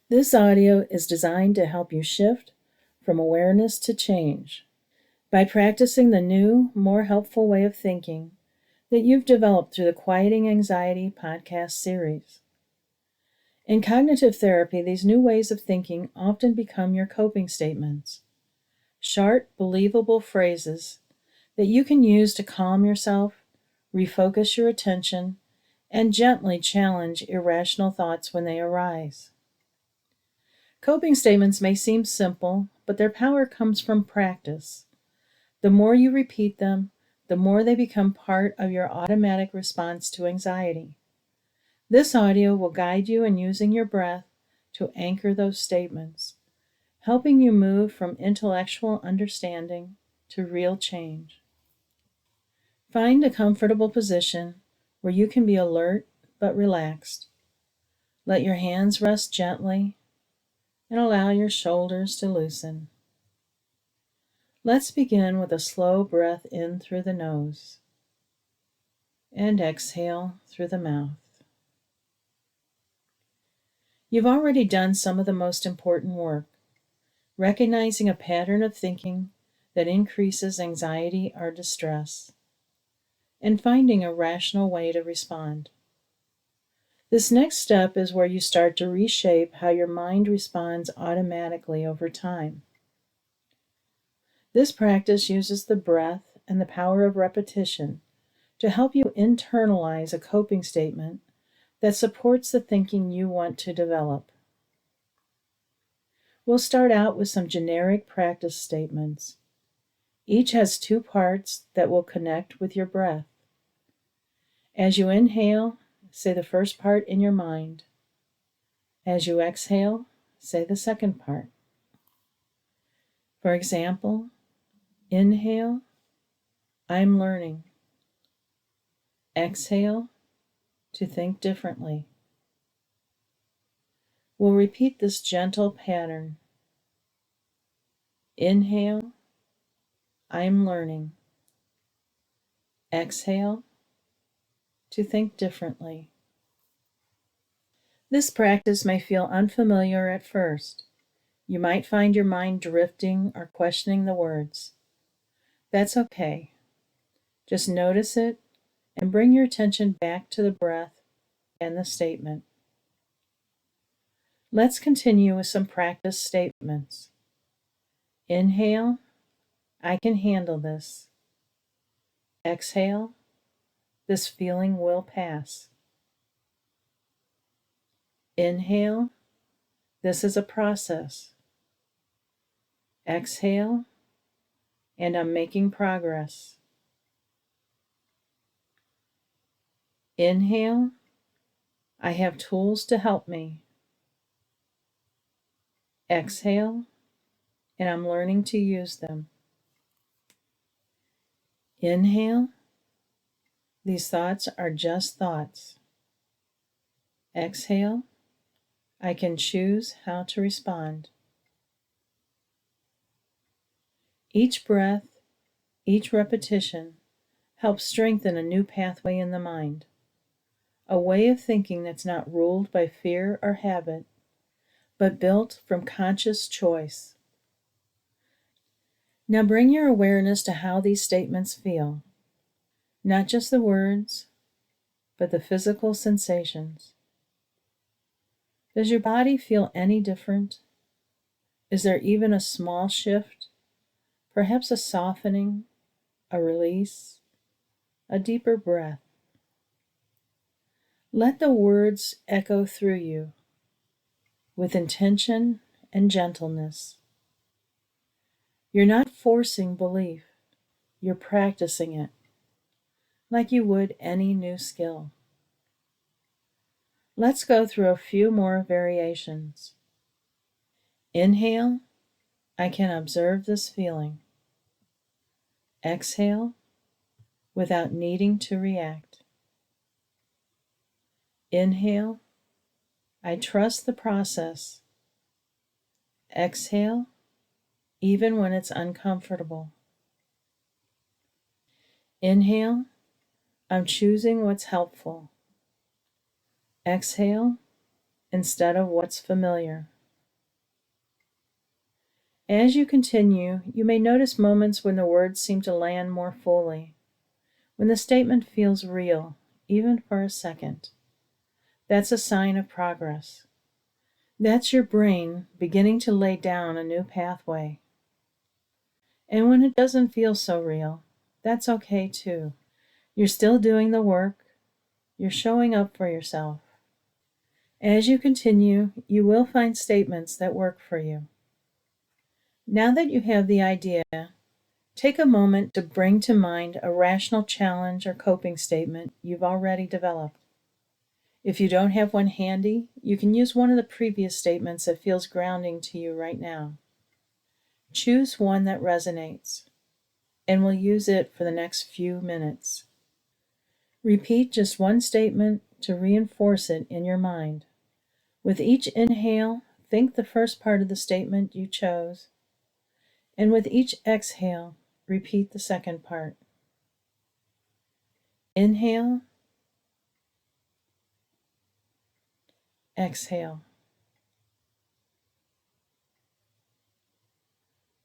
This audio is designed to help you shift from awareness to change by practicing the new, more helpful way of thinking that you've developed through the Quieting Anxiety podcast series. In cognitive therapy, these new ways of thinking often become your coping statements, short, believable phrases that you can use to calm yourself, refocus your attention, and gently challenge irrational thoughts when they arise. Coping statements may seem simple, but their power comes from practice. The more you repeat them, the more they become part of your automatic response to anxiety. This audio will guide you in using your breath to anchor those statements, helping you move from intellectual understanding to real change. Find a comfortable position where you can be alert but relaxed. Let your hands rest gently and allow your shoulders to loosen. Let's begin with a slow breath in through the nose and exhale through the mouth. You've already done some of the most important work, recognizing a pattern of thinking that increases anxiety or distress, and finding a rational way to respond. This next step is where you start to reshape how your mind responds automatically over time. This practice uses the breath and the power of repetition to help you internalize a coping statement that supports the thinking you want to develop. We'll start out with some generic practice statements. Each has two parts that will connect with your breath. As you inhale, say the first part in your mind. As you exhale, say the second part. For example, inhale, I'm learning. Exhale, to think differently. We'll repeat this gentle pattern. Inhale, I'm learning. Exhale, to think differently. This practice may feel unfamiliar at first. You might find your mind drifting or questioning the words. That's okay. Just notice it and bring your attention back to the breath and the statement. Let's continue with some practice statements. Inhale, I can handle this. Exhale, this feeling will pass. Inhale, this is a process. Exhale, and I'm making progress. Inhale, I have tools to help me. Exhale, and I'm learning to use them. Inhale, these thoughts are just thoughts. Exhale, I can choose how to respond. Each breath, each repetition helps strengthen a new pathway in the mind, a way of thinking that's not ruled by fear or habit, but built from conscious choice. Now bring your awareness to how these statements feel, not just the words, but the physical sensations. Does your body feel any different? Is there even a small shift? Perhaps a softening, a release, a deeper breath. Let the words echo through you with intention and gentleness. You're not forcing belief, you're practicing it, like you would any new skill. Let's go through a few more variations. Inhale, I can observe this feeling. Exhale, without needing to react. Inhale, I trust the process. Exhale, even when it's uncomfortable. Inhale, I'm choosing what's helpful. Exhale, instead of what's familiar. As you continue, you may notice moments when the words seem to land more fully, when the statement feels real, even for a second. That's a sign of progress. That's your brain beginning to lay down a new pathway. And when it doesn't feel so real, that's okay too. You're still doing the work. You're showing up for yourself. As you continue, you will find statements that work for you. Now that you have the idea, take a moment to bring to mind a rational challenge or coping statement you've already developed. If you don't have one handy, you can use one of the previous statements that feels grounding to you right now. Choose one that resonates, and we'll use it for the next few minutes. Repeat just one statement to reinforce it in your mind. With each inhale, think the first part of the statement you chose, and with each exhale, repeat the second part. Inhale, exhale.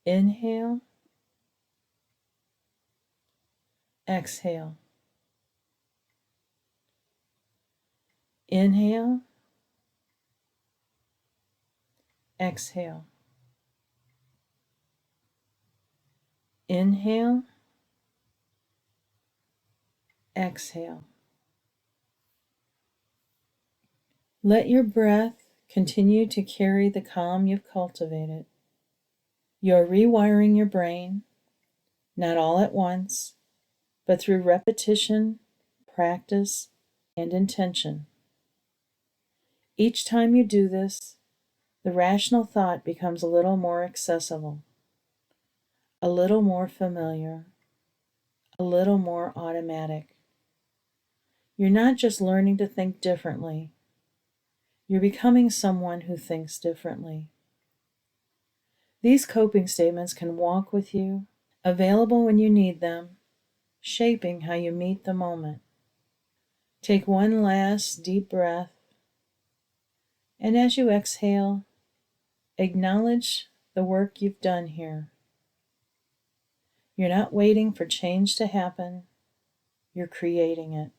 Inhale, exhale. Inhale, exhale. Inhale, exhale. Let your breath continue to carry the calm you've cultivated. You're rewiring your brain, not all at once, but through repetition, practice, and intention. Each time you do this, the rational thought becomes a little more accessible, a little more familiar, a little more automatic. You're not just learning to think differently, you're becoming someone who thinks differently. These coping statements can walk with you, available when you need them, shaping how you meet the moment. Take one last deep breath, and as you exhale, acknowledge the work you've done here. You're not waiting for change to happen, you're creating it.